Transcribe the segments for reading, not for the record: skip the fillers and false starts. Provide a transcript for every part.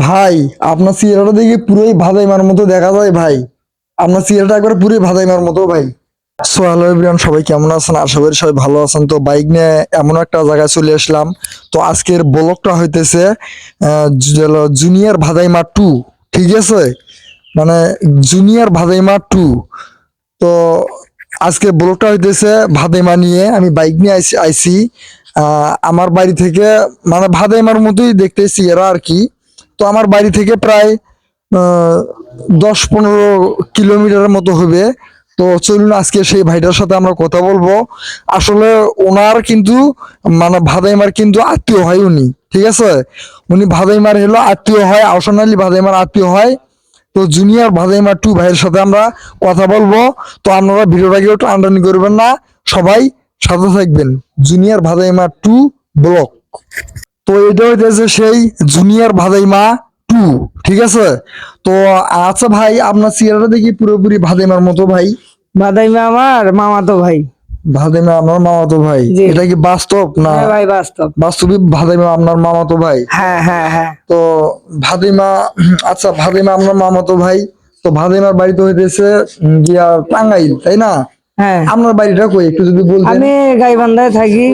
ভাই, আপনার চেহারাটা দেখে পুরোই ভাদাইমার মতো দেখা যায় ভাই। আপনার চেহারাটা একবার পুরোই ভাদাইমার মতো ভাই। সো হ্যালো এভরিওয়ান, সবাই কেমন আছেন? আশা করি সবাই ভালো আছেন। তো বাইক নিয়ে এমন একটা জায়গায় চলে আসলাম। তো আজকের ব্লগটা হইতেছে জুনিয়র ভাদাইমা 2, ঠিক আছে? মানে জুনিয়র ভাদাইমা 2। তো আজকে ব্লগটা হইতেছে ভাদাইমা নিয়ে। আমি বাইক নিয়ে আইছি আমার বাড়ি থেকে, মানে ভাদাইমার মতোই দেখতেছি এরা আর কি। তো আমার বাড়ি থেকে প্রায় 10-15 কিলোমিটারের মতো হবে। তো চলুন আজকে সেই ভাইটার সাথে আমরা কথা বলবো। আসলে ওনার কিন্তু মানে ভাদাইমার কিন্তু আত্মীয় হয় উনি, ঠিক আছে? উনি ভাদাইমার হলো আত্মীয় হয়, আহসান আলী ভাদাইমার আত্মীয় হয়। তো জুনিয়র ভাদাইমা 2 ভাইয়ের সাথে আমরা কথা বলবো। তো আপনারা ভিডিওটাকে একটু আন্ডারস্ট্যান্ড করবেন না, সবাই সাথে থাকবেন। Junior Vadaima 2 block. তো এটা হইতেছে সেই জুনিয়র ভাদাইমা 2, ঠিক আছে? তো আচ্ছা ভাই, আপনার চেহারাটা দেখি পুরোপুরি ভাদাইমার মতো ভাই। বাদাইমা আমার মামাতো ভাই। ভাদাইমা আমার মামাতো ভাই, জি। এটা কি বাস্তব না? হ্যাঁ ভাই, বাস্তব। বাস্তবিক ভাদাইমা আপনার মামাতো ভাই? হ্যাঁ হ্যাঁ হ্যাঁ। তো ভাদিমা, আচ্ছা ভাদিমা আপনার মামাতো ভাই। তো ভাদিমার বাড়িতে হইতেছে গিয়া টাঙ্গাইল, তাই না? হ্যাঁ, আপনার বাড়িটা কই একটু যদি বলতেন। আমি গাইবান্ধায় থাকি।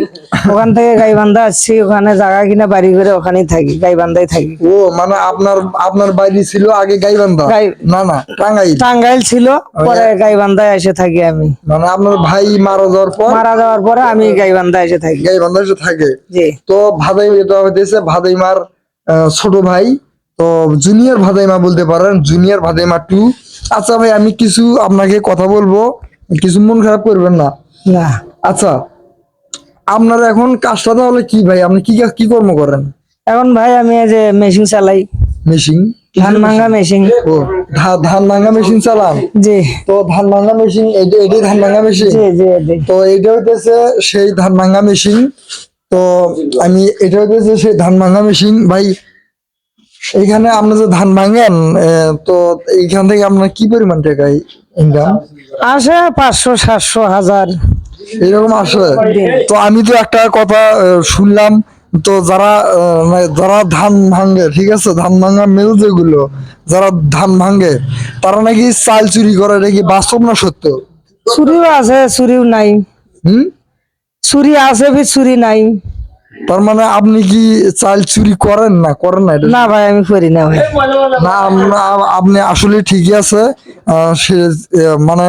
ওখান থেকে গাইবান্ধা আসছি, ওখানে জায়গা কিনা বাড়ি করে ওখানেই থাকি, গাইবান্ধায় থাকি। ও মানে আপনার আপনার বাড়ি ছিল আগে গাইবান্ধা? না না, টাঙ্গাইল। টাঙ্গাইল ছিল, পরে গাইবান্ধায় এসে থাকি আমি। মানে আপনার ভাই মারা যাওয়ার পর, মারা যাওয়ার পরে আমি গাইবান্ধায় এসে থাকি। গাইবান্ধা এসে থাকে। জি। তো ভাদাই, এটা হইতেছে ভাদাইমার ছোট ভাই। তো জুনিয়র ভাদাইমা বলতে পারেন, জুনিয়র ভাদাইমা 2। আচ্ছা ভাই, আমি কিছু আপনাকে কথা বলবো, কিছু মন খারাপ করবেন না। না। আচ্ছা, আপনার এখন কাজটা তাহলে কি ভাই? আপনি কি কি কর্ম করেন? এখন ভাই আমি এই যে মেশিন চালাই, মেশিন? ধান ভাঙা মেশিন। ও, ধান ভাঙা মেশিন চালান? জি তো ধান ভাঙা মেশিন, এটাই ধান ভাঙা মেশিন? জি জি জি। তো এইটা হইতেছে সেই ধান ভাঙা মেশিন। তো আমি, এটা হইতেছে সেই ধান ভাঙা মেশিন ভাই। এইখানে আপনি যে ধান ভাঙেন, তো এইখান থেকে আপনার কি পরিমাণ টাকা ইনকাম আসে? 500, 700, 1000 এরকম আসে? তো আমি তো একটা কথা শুনলাম। তো যারা মানে যারা ধান ভাঙে, ঠিক আছে, ধান ভাঙা মিল যেগুলো, যারা ধান ভাঙে তারা নাকি চাল চুরি করে। এটা কি বাস্তব না সত্য? চুরিও আছে, চুরিও নাই। হুম। চুরি আছে, ফির চুরি নাই। তার মানে আপনি কি চাল চুরি করেন না? করেন না এটা? না ভাই, আমি করি না ভাই। না, আপনি আসলে ঠিকই আছে। সে মানে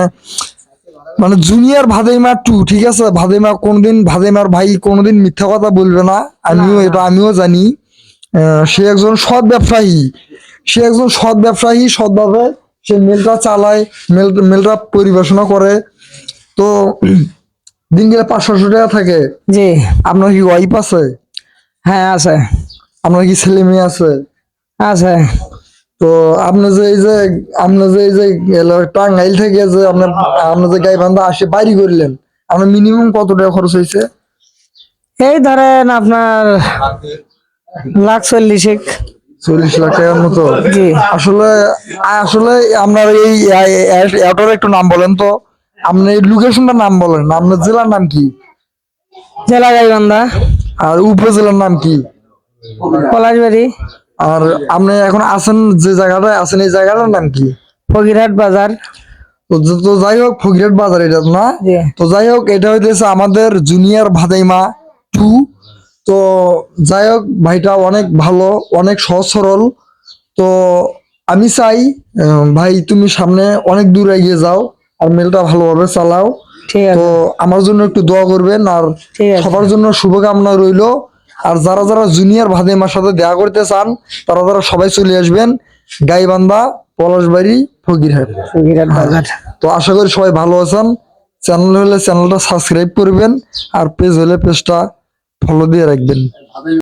মানে জুনিয়র ভাদাইমা 2, ঠিক আছে? ভাদাইমা কোনদিন, ভাদাইমার ভাই কোনদিন মিথ্যা কথা বলবে না। আমিও জানি। সে একজন সৎ ব্যবসায়ী। সে একজন সৎ ব্যবসায়ী, সৎভাবে সে মেলটা চালায়, মেলটা পরিবেশনা করে। তো দিন গেলে 500 টাকা থাকে। জি। আপনার কি ওয়াইফ আছে? হ্যাঁ আছে। আপনার কি ছেলে মেয়ে আছে? আছে। তো আপনি যে এই যে, টাঙ্গাইল থেকে যে আপনি যে গাইবান্ধা আসে বাড়ি করলেন, আপনার মিনিমাম কত টাকা খরচ হয়েছে? এই ধরেন আপনার 1,40,000। 40 লাখ টাকার মতো? জি। আসলে আসলে আপনার এই অটোর একটু নাম বলেন তো। আপনি লোকেশনটার নাম বলেন, আপনার জেলার নাম কি? জেলা গাইবান্ধা। আর উপজেলার নাম কি? পলাশবাড়ি। আর আপনি এখন আছেন যে জায়গাটায় আছেন, এই জায়গাটার নাম কি? ফকিরহাট বাজার। তো যাই হোক, ফকিরহাট বাজার এটা না? জি। তো যাই হোক, এটা হইতেছে আমাদের জুনিয়র ভাদাইমা 2। তো যাই হোক, ভাইটা অনেক ভালো, অনেক সহজ সরল। তো আমি চাই ভাই তুমি সামনে অনেক দূর এগিয়ে যাও, আর মেলটা ভালোভাবে চালাও। ঠিক তো আছে। আমার জন্য একটু দোয়া করবেন, আর ঠিক আছে। সবার জন্য শুভকামনা রইলো। আর যারা যারা জুনিয়র ভাদাইমার সাথে দেখা করতে চান, তারা সবাই চলে আসবেন গাইবান্ধা, পলাশবাড়ি, ফকিরহাট। ফকিরহাট বাজার। তো আশা করি সবাই ভালো আছেন। চ্যানেল হলে চ্যানেলটা সাবস্ক্রাইব করবেন, আর পেজ হলে পেজটা ফলো দিয়ে রাখবেন।